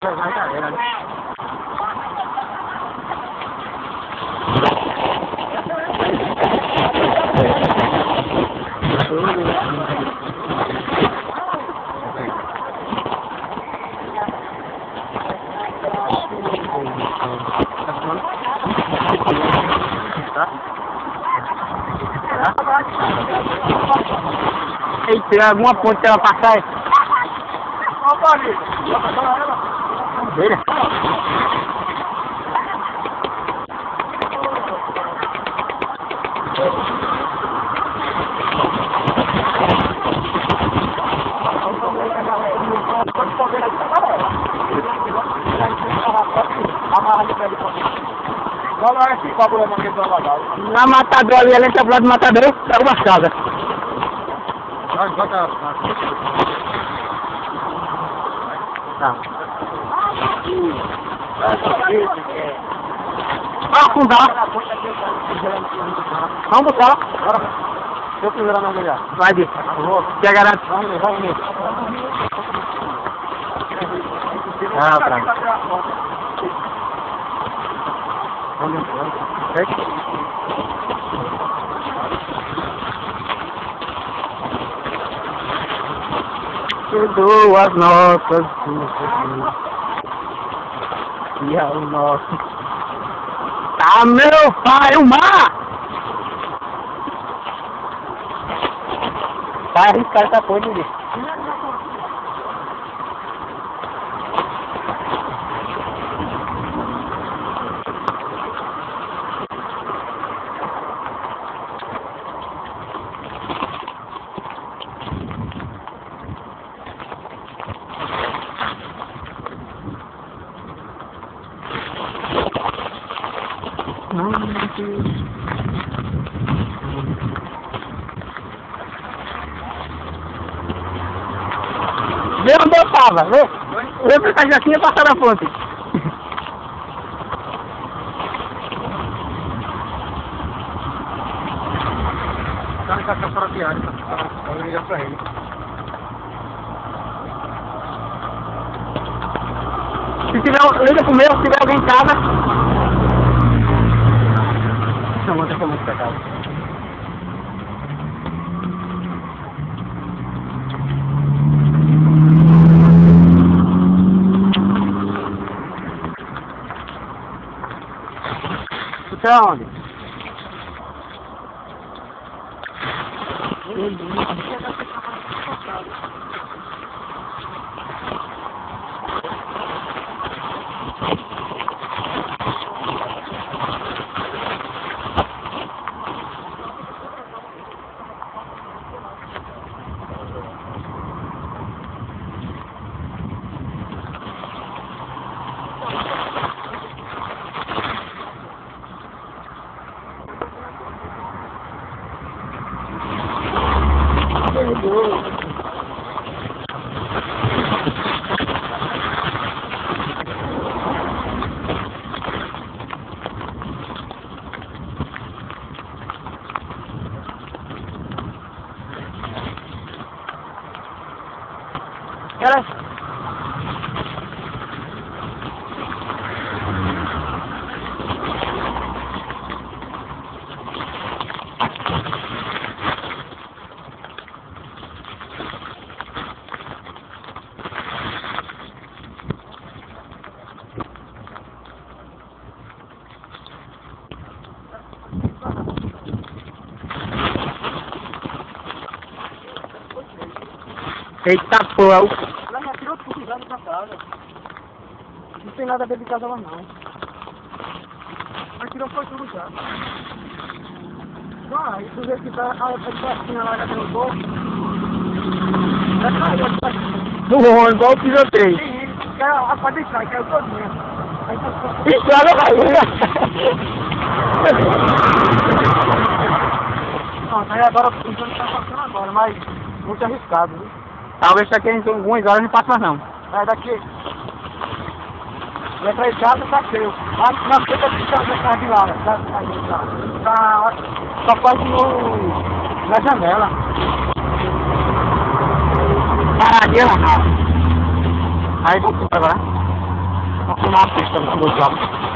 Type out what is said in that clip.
Tem alguma ponte pra ela passar aí? Dele? Na matadora ali, além de pro lado do matador, tá algumas casas. Tá. Vai afundar. Vamos buscar. Bora. Deixa eu segurar na melhor. Vai, Bi. Já garante. Vai. Ah, pronto. Vamos. Perdoa as nossas culpas e ao nosso. Ah, meu pai, o mar! Vai arriscar essa coisa ali. Vê onde eu tava, vê? Eu pra assim e passar na ponte. Tá na caixa ferroviária, vou ligar pra ele. Se tiver, liga pro meu, se tiver alguém em casa. Não, vou ter muito pra casa. Você é onde? Cara. Eita porra! Ela me atirou tudo já pra casa. Não tem nada a ver de casa lá não. Atirou foi tudo já. Vai, tu vê que tá a pastinha lá já tem um pouco. Já caiu. Bom, igual o pisoteio. Sim, a parte de trás, caiu todinha. Isso, olha aí. Pronto, aí agora o Antônio tá passando agora, mas muito arriscado, viu? Talvez daqui a algumas horas não passe mais não. É daqui. Vai pra casa, tá cheio. Na frente da casa de lá, tá só quase na janela. Paradinha lá. Aí vamos agora. Vou filmar uma pista no jogo.